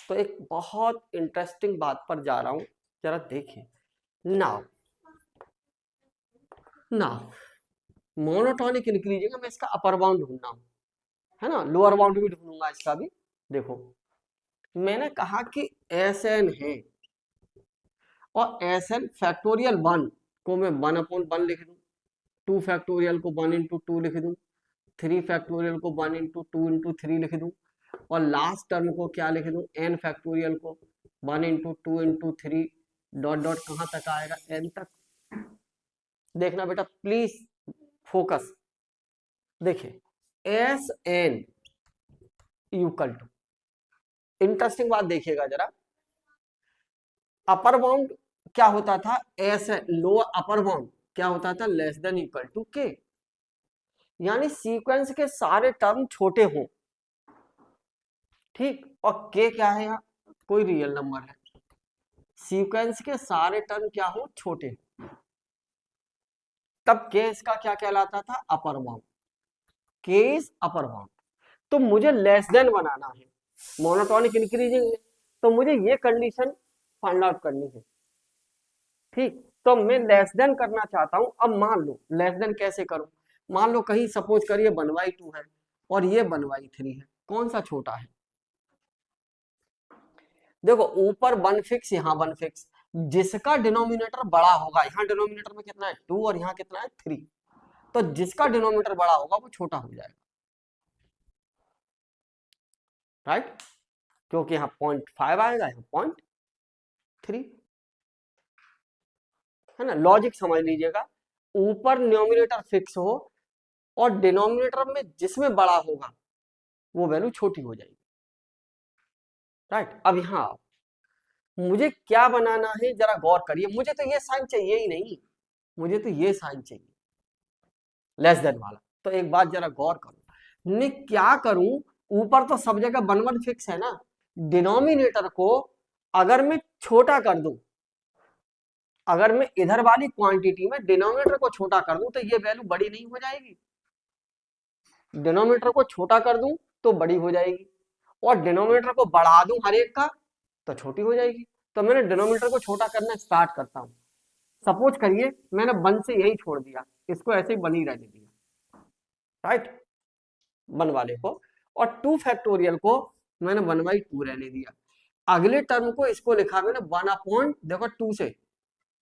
तो एक बहुत इंटरेस्टिंग बात पर जा रहा हूं, जरा देखिए। नाउ मोनोटोनिक इंक्रीजिंग, मैं इसका अपर बाउंड ढूंढना हूं, है ना, लोअर बाउंड भी ढूंढूंगा इसका भी। देखो मैंने कहा कि एस एन है, और एस एन फैक्टोरियल 1 को मैं 1/1 लिख दूं, 2 फैक्टोरियल को 1 × 2 लिख दूं, 3 फैक्टोरियल को 1 × 2 × 3 लिख दूं, और लास्ट टर्म को क्या लिख दूं, n फैक्टोरियल को 1 × 2 × 3 डॉट डॉट कहां तक आएगा, n तक। देखना बेटा प्लीज फोकस, देखिए S N equal to, interesting बात देखिएगा जरा, अपर बाउंड क्या होता था, एस लोअर अपर बाउंड क्या होता था, लेस देन इक्वल टू के। यानी सीक्वेंस के सारे टर्म छोटे हों, ठीक, और के क्या है यहाँ, कोई रियल नंबर है, सीक्वेंस के सारे टर्म क्या हो, छोटे, तब के इसका क्या कहलाता था, अपर बाउंड। के इज अपर बाउंड। तो मुझे लेस देन बनाना है, मोनोटोनिक इंक्रीजिंग है, तो मुझे ये कंडीशन फाइंड आउट करनी है, ठीक। तो मैं लेस देन करना चाहता हूं। अब मान लो लेस देन कैसे करूं, मान लो कहीं सपोज करिए 1/2 है और ये 1/3 है, कौन सा छोटा है। देखो ऊपर 1 फिक्स, यहाँ 1 फिक्स, जिसका डिनोमिनेटर बड़ा होगा, यहाँ डिनोमिनेटर में कितना है 2 और यहाँ कितना है 3, तो जिसका डिनोमिनेटर बड़ा होगा वो छोटा हो जाएगा, राइट, क्योंकि यहाँ 0.5 आएगा, यहाँ 0.3, है ना। लॉजिक समझ लीजिएगा, ऊपर न्यूमरेटर फिक्स हो और डिनोमिनेटर में जिसमें बड़ा होगा वो वैल्यू छोटी हो जाएगी, राइट। अब यहाँ मुझे क्या बनाना है, जरा गौर करिए, मुझे तो ये साइन चाहिए ही नहीं, मुझे तो ये साइन चाहिए, लेस देन वाला। तो एक बात जरा गौर करो, मैं क्या करूं, ऊपर तो सब जगह 1 फिक्स है ना, डिनोमिनेटर को अगर मैं छोटा कर दूं, अगर मैं इधर वाली क्वांटिटी में डिनोमिनेटर को छोटा कर दूं तो ये वैल्यू बड़ी नहीं हो जाएगी, डिनोमिनेटर को छोटा कर दूं तो बड़ी हो जाएगी, और डिनोमिनेटर को बढ़ा दूं हर एक का तो छोटी हो जाएगी। तो मैंने डिनोमिनेटर को छोटा करना स्टार्ट करता हूं। सपोज करिए मैंने 1 से यही छोड़ दिया, इसको ऐसे ही बनी रहने दिया, राइट, 1 वाले को, और 2 फैक्टोरियल को मैंने 1/2 रहने दिया। अगले टर्म को इसको लिखा मैंने 1 देखो 2 से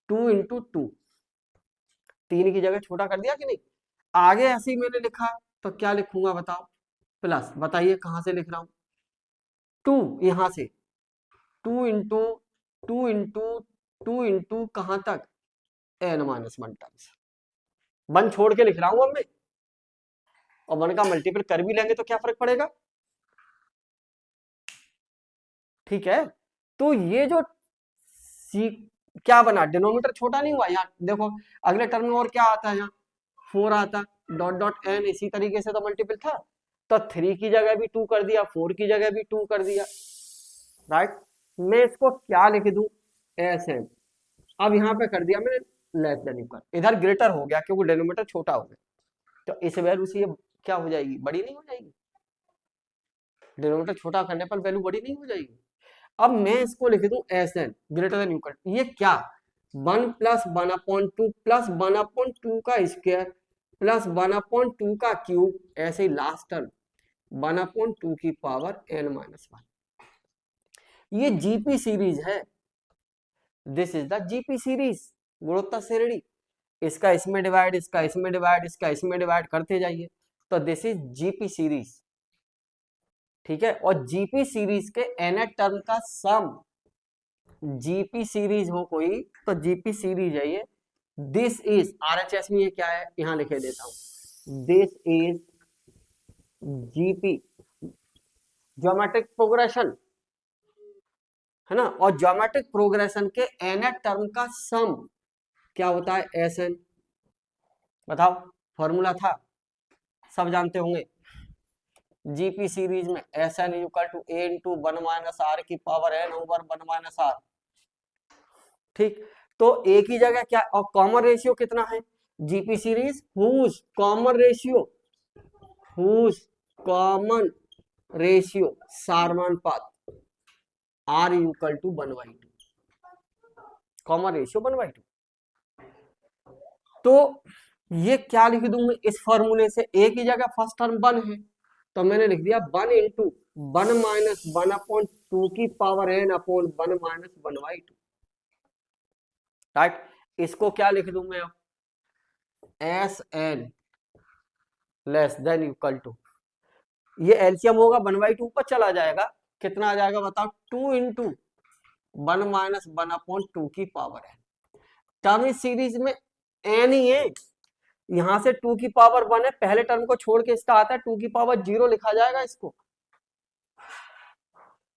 2 × 2, 3 की जगह छोटा कर दिया कि नहीं। आगे ऐसे ही मैंने लिखा तो क्या लिखूंगा बताओ, प्लस, बताइए कहां से लिख रहा हूं, 2 यहां से 2 × 2 × कहां तक, n-1 टर्म्स, 1 छोड़ के लिख रहा हूं अब मैं, और 1 का मल्टीपल कर भी लेंगे तो क्या फर्क पड़ेगा, ठीक है। तो ये जो क्या बना, डिनोमिनेटर छोटा नहीं हुआ, यहाँ देखो अगले टर्म में और क्या आता है, यहाँ 4 आता, डॉट डॉट n, इसी तरीके से तो मल्टीपल था, तो 3 की जगह भी 2 कर दिया, 4 की जगह भी 2 कर दिया, राइट। मैं इसको क्या लिख दूं, एस एन। अब यहाँ पे कर दिया मैंने लेस देन इक्वल, इधर ग्रेटर हो गया क्योंकि डिनोमिनेटर छोटा हो गया, तो इस वैल्यू से ये क्या हो जाएगी, बड़ी नहीं हो जाएगी, डिनोमिनेटर छोटा करने पर वैल्यू बड़ी नहीं हो जाएगी। अब मैं इसको लिख दूं S N greater than equal, ये क्या 1 प्लस 1/2 प्लस 1/2 का स्क्वायर प्लस 1/2 का क्यूब, ऐसे ही लास्ट टर्म 1/2 की पावर n-1, ये जीपी सीरीज है, this is the GP series, गुणोत्तर श्रेणी, इसका इसमें डिवाइड, इसका इसमें डिवाइड, इसका इसमें डिवाइड करते जाइए, तो दिस इज जीपी सीरीज, ठीक है। और जीपी सीरीज के nth टर्म का सम, जीपी सीरीज हो कोई तो जीपी सीरीज है ये, दिस इज आरएचएस में ये क्या है यहां लिखे देता हूं, this is GP geometric progression, है ना, और ज्योमेट्रिक प्रोग्रेशन के nth टर्म का सम क्या होता है एस एन, बताओ फॉर्मूला था सब जानते होंगे, जीपी सीरीज में S N equal to A into 1 - r की पावर n ओवर 1 - r, ठीक। तो एक ही जगह क्या, और कॉमन रेशियो कितना है GP series, whose common ratio सारमानुपात r equal to 1/2, common ratio 1/2। तो ये क्या लिख दूं मैं इस फॉर्मूले से, एक ही जगह फर्स्ट टर्म 1 है तो मैंने लिख दिया 1 इंटू 1 - 1/2 की पावर n अपॉन 1 - 1/2, राइट। इसको क्या लिख दूं मैं S N less than equal to, ये एलसीएम होगा 1/2 पर चला जाएगा, कितना आ जाएगा बताओ 2 इंटू 1 - 1/2 की पावर n, टर्म इस सीरीज में n ही है, यहां से 2 की पावर 1 है, पहले टर्म को छोड़ के इसका आता है 2 की पावर 0 लिखा जाएगा इसको,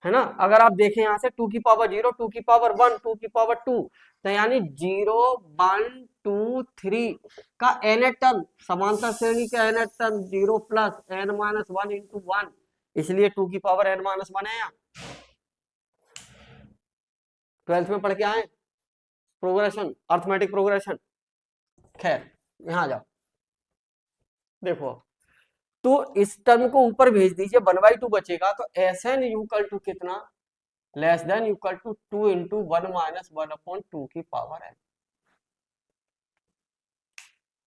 है ना। अगर आप देखें यहां से 2 की पावर 0, 2 की पावर 1, 2 की पावर 2, तो यानी 0 1 2 3 का n टर्म, समांतर श्रेणी का n term 0 plus n-1 into 1, इसलिए 2 की पावर n-1 है। यहाँ 12th में पढ़ के आए प्रोग्रेशन, अर्थमेटिक प्रोग्रेशन, खैर यहां जाओ देखो, तो इस टर्म को ऊपर भेज दीजिए 1/2 बचेगा, तो एस एन इक्वल टू कितना less than equal to 2 into 1 - 1/2 की पावर है,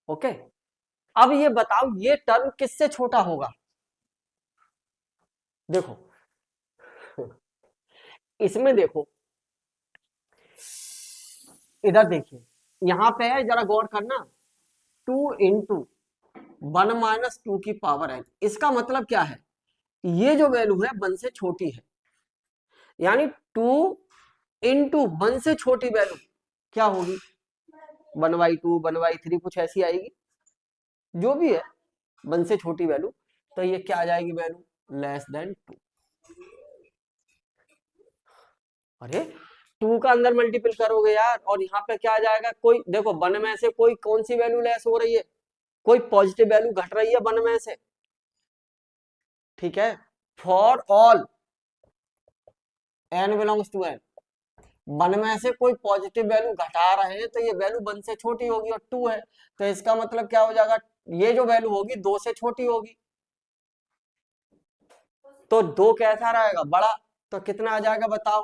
ओके। अब ये बताओ ये टर्म किससे छोटा होगा, देखो इसमें देखो, इधर देखिए यहां पे है, जरा गौर करना 2 इंटू 1 - 2 की पावर n, इसका मतलब क्या है, ये जो वैल्यू है 1 से छोटी है, यानी 2 इंटू 1 से छोटी वैल्यू क्या होगी 1/2 1/3 कुछ ऐसी आएगी, जो भी है 1 से छोटी वैल्यू, तो ये क्या आ जाएगी वैल्यू लेस देन 2, अरे 2 का अंदर मल्टीपल करोगे यार, और यहाँ पे क्या आ जाएगा, कोई देखो 1 में से कोई कौन सी वैल्यू लेस हो रही है, कोई पॉजिटिव वैल्यू घट रही है 1 में से, ठीक है। For all n belongs to n, 1 में से कोई पॉजिटिव वैल्यू घटा रहे हैं तो ये वैल्यू 1 से छोटी होगी, और 2 है तो इसका मतलब क्या हो जाएगा, ये जो वैल्यू होगी 2 से छोटी होगी, तो 2 कैसा रहेगा बड़ा, तो कितना आ जाएगा बताओ,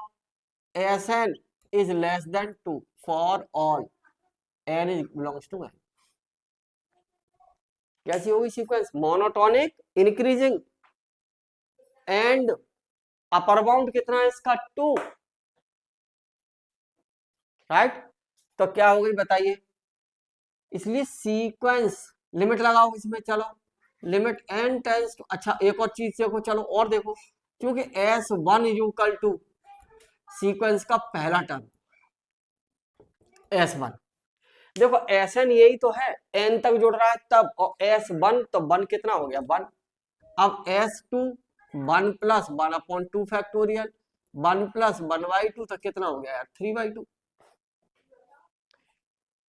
S N is less than 2 for all n is belongs to n, कैसी होगी sequence, monotonic increasing, and upper bound कितना है इसका 2, राइट। तो क्या हो गई बताइए, इसलिए सीक्वेंस, लिमिट लगाओ इसमें, चलो लिमिट n टेंस टू, अच्छा एक और चीज देखो, चलो और देखो, क्योंकि S1 इक्वल टू सीक्वेंस का पहला टर्म S1, देखो Sn यही तो है, n तक जुड़ रहा है तब, और S1 तो 1 कितना हो गया 1, अब S2 1 प्लस 1/2 फैक्टोरियल 1 प्लस 1/2 तो कितना हो गया यार 3/2,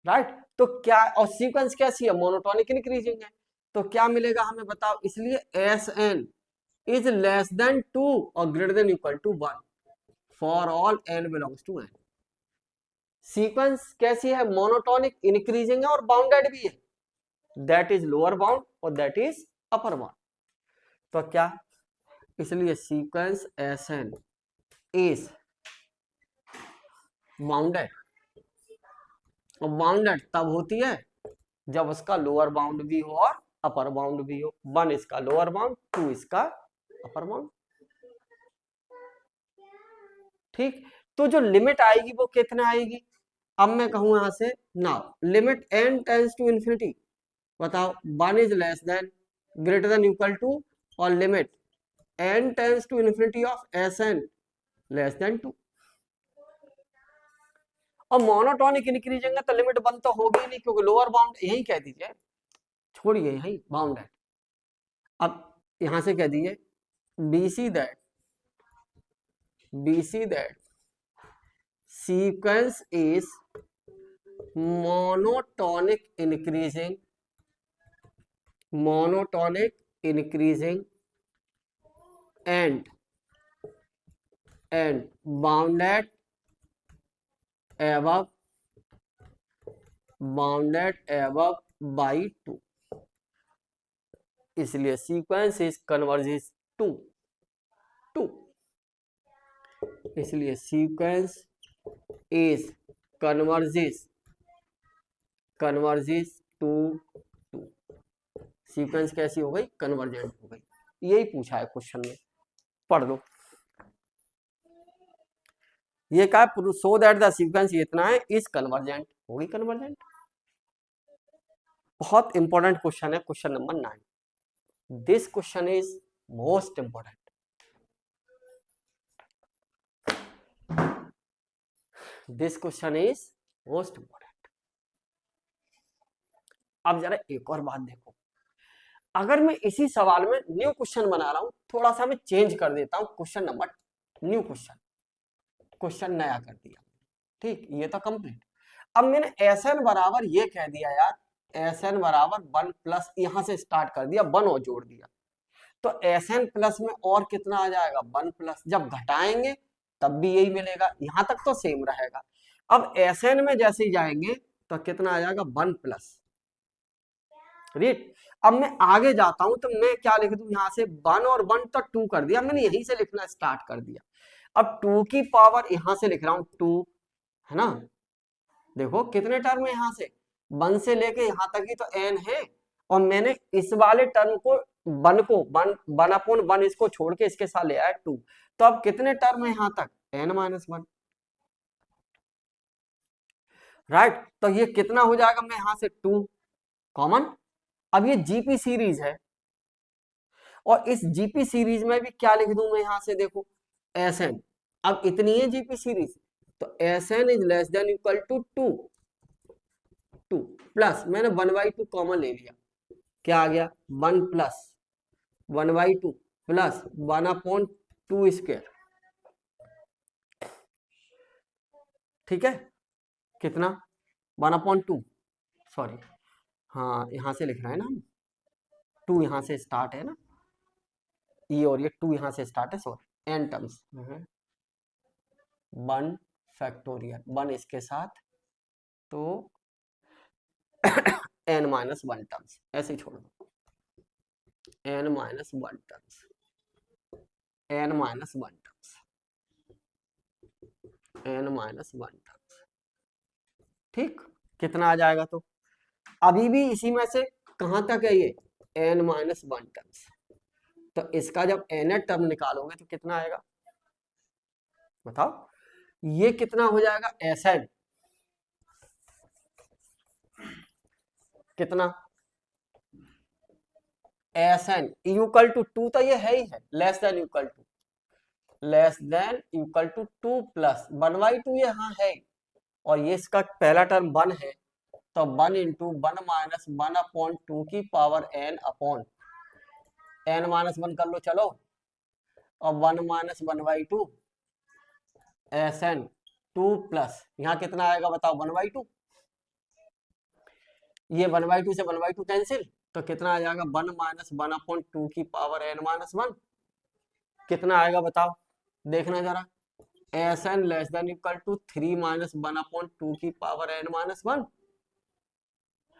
राइट। तो क्या, और सीक्वेंस कैसी है मोनोटोनिक इंक्रीजिंग है, तो क्या मिलेगा हमें बताओ, इसलिए S N is less than 2 और greater than equal to 1 for all n belongs to n, sequence कैसी है, मोनोटोनिक इंक्रीजिंग है और बाउंडेड भी है, दैट इज लोअर बाउंड और दैट इज अपर बाउंड। तो क्या, इसलिए सीक्वेंस एसएन इज बाउंडेड, और बाउंडेड तब होती है जब उसका लोअर बाउंड भी हो और अपर बाउंड भी हो। 1 इसका लोअर बाउंड, 2 इसका अपर बाउंड। ठीक, तो जो लिमिट आएगी वो कितना आएगी, अब मैं कहूं यहां से now limit n tends to infinity, बताओ 1 is less than greater than equal to, और limit n tends to infinity of Sn less than 2। और मोनोटोनिक इंक्रीजिंग है तो लिमिट 1 तो होगी ही नहीं, क्योंकि लोअर बाउंड यही कह दीजिए, छोड़िए यही बाउंड है। अब यहां से कह दीजिए BC that sequence is monotonic increasing and bounded above by 2, इसलिए सीक्वेंस इज कन्वर्जेस टू, इसलिए sequence is converges to, sequence कैसी हो गई, कन्वर्जेंट हो गई। यही पूछा है क्वेश्चन में, पढ़ लो। ये क्या, सो दैट द सीक्वेंस इतना है इज कन्वर्जेंट, होगी कन्वर्जेंट। बहुत इंपॉर्टेंट क्वेश्चन है, question number 9। This question is most important. This question is most important. अब जरा एक और बात देखो, अगर मैं इसी सवाल में न्यू क्वेश्चन बना रहा हूं, थोड़ा सा मैं चेंज कर देता हूं क्वेश्चन नंबर, न्यू क्वेश्चन नया कर दिया, ठीक, ये तो कंप्लीट। अब मैंने Sn बराबर ये कह दिया यार, Sn बराबर 1 प्लस, यहां से स्टार्ट कर दिया 1 और जोड़ दिया, तो Sn प्लस में और कितना आ जाएगा 1 प्लस, जब घटाएंगे तब भी यही मिलेगा, यहां तक तो सेम रहेगा। अब Sn में जैसे ही जाएंगे तो कितना आ जाएगा 1 प्लस, राइट। अब मैं आगे जाता हूं तो मैं क्या लिख दूं, यहां से 1 और 1 तो 2 कर दिया मैंने, यहीं से लिखना स्टार्ट कर दिया। अब 2 की पावर यहां से लिख रहा हूं 2, है ना। देखो कितने टर्म है, यहां से 1 से लेके यहां तक ही तो n है, और मैंने इस वाले टर्म को 1/1 इसको छोड़ के इसके साथ ले आया 2, तो अब कितने टर्म है यहां तक, n-1, राइट। तो ये कितना हो जाएगा, मैं यहां से 2 कॉमन। अब ये जीपी सीरीज है, और इस जीपी सीरीज में भी क्या लिख दूं मैं यहां से, देखो Sn, अब इतनी है जीपी सीरीज, तो Sn is less than equal to 2 plus, मैंने 1/2 कॉमन ले लिया, क्या आ गया 1 प्लस 1/2 प्लस 1/2 स्क्वायर, ठीक है, कितना 1/2, सॉरी हाँ यहां से लिख रहे हैं ना हम, 2 यहां से स्टार्ट है ना, ये और ये 2 यहां से स्टार्ट है, सॉरी n टर्म्स 1 फैक्टोरियल 1 इसके साथ, तो n-1 टर्म्स ऐसे ही छोड़ दो, n-1 टर्म्स, n-1 टर्म्स, ठीक, कितना आ जाएगा, तो अभी भी इसी में से कहां तक है ये n-1 टर्म्स, तो इसका जब n टर्म निकालोगे तो कितना आएगा बताओ, ये कितना हो जाएगा Sn, कितना Sn इक्वल टू 2, तो ये है ही है, less than equal to 2 plus 1/2, ये हाँ है, और ये इसका पहला टर्म 1 है, तो 1 इंटू 1 माइनस 1/2 की पावर n अपॉन n-1 कर लो चलो, और 1 माइनस 1/2 Sn 2 प्लस, यहाँ कितना आएगा बताओ 1/2, ये 1/2 से 1/2 कैंसिल, तो कितना आ जाएगा 1 माइनस 1/2 की पावर n-1, कितना आएगा बताओ, देखना जरा S N less than equal to 3 minus 1/2 की पावर n माइनस 1,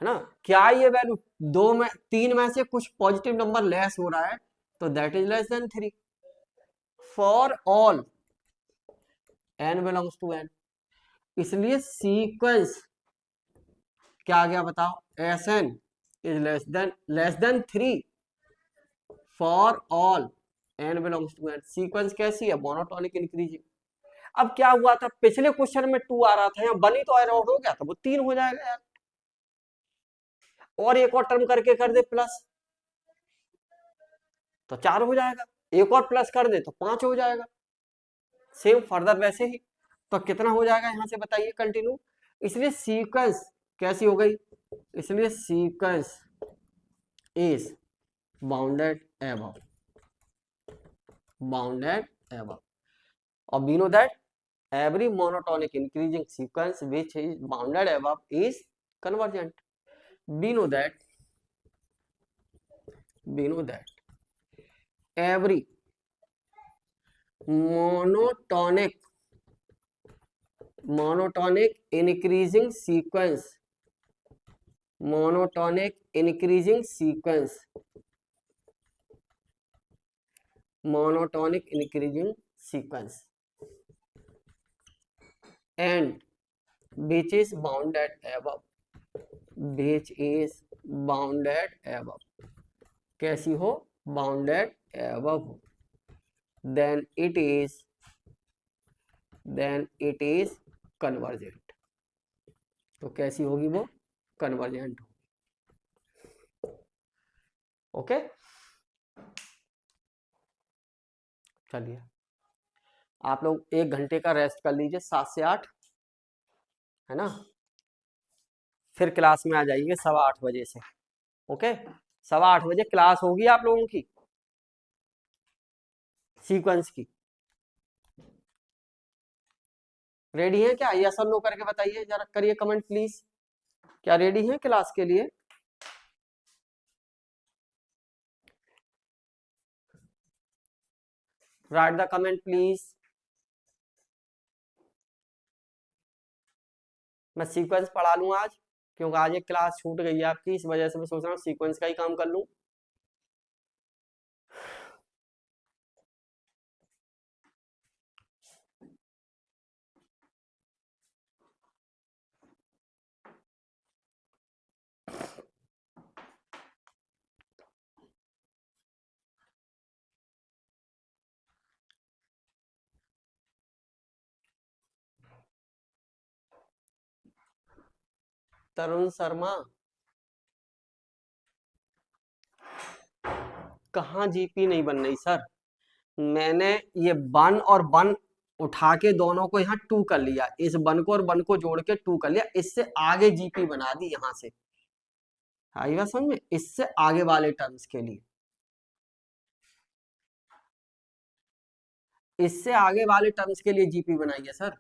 है ना। क्या ये वैल्यू दो में तीन में से कुछ पॉजिटिव नंबर लेस हो रहा है तो that is less than 3 for all n belongs to n। इसलिए सीक्वेंस क्या आ गया बताओ, S N is less than 3 for all n belongs to n। Sequence कैसी है, मोनोटोनिक इंक्रीजिंग। अब क्या हुआ था, पिछले क्वेश्चन में 2 आ रहा था, यहाँ 1 ही तो एराउंड हो गया था, वो 3 हो जाएगा यार। और एक और टर्म करके कर दे प्लस तो 4 हो जाएगा, एक और प्लस कर दे तो 5 हो जाएगा, सेम फर्दर वैसे ही। तो कितना हो जाएगा यहाँ से बताइए कंटिन्यू। इसलिए सीक्वेंस कैसी हो गई, इसलिए sequence is bounded above, bounded above. और we know that every monotonic increasing sequence which is bounded above is convergent. We know that every monotonic increasing sequence, and which is bounded above, कैसी हो, bounded above हो, then it is convergent। तो कैसी होगी वो, convergent होगी। Okay चलिए आप लोग 1 घंटे का रेस्ट कर लीजिए, 7 से 8, है ना। फिर क्लास में आ जाइए 8:15 बजे से। ओके 8:15 बजे क्लास होगी आप लोगों की सीक्वेंस की। रेडी है क्या, यस और नो करके बताइए जरा, करिए कमेंट प्लीज, क्या रेडी है क्लास के लिए। Right the comment please. मैं सीक्वेंस पढ़ा लूँ आज, क्योंकि आज एक क्लास छूट गई है आपकी, इस वजह से मैं सोच रहा हूँ सीक्वेंस का ही काम कर लूँ। तरुण शर्मा, कहाँ जीपी नहीं बन रही सर, मैंने ये 1 और 1 उठा के दोनों को यहाँ 2 कर लिया, इस 1 को और 1 को जोड़ के 2 कर लिया, इससे आगे जीपी बना दी यहाँ से, आई बात समझ में, इससे आगे वाले टर्म्स के लिए, इससे आगे वाले टर्म्स के लिए जीपी बनाई है सर।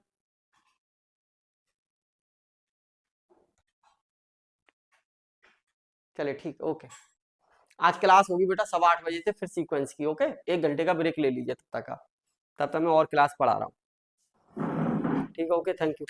चलिए ठीक, ओके आज क्लास होगी बेटा 8:15 बजे से, फिर सीक्वेंस की। ओके 1 घंटे का ब्रेक ले लीजिए तब तक का, तब तक मैं और क्लास पढ़ा रहा हूँ। ठीक है, ओके थैंक यू।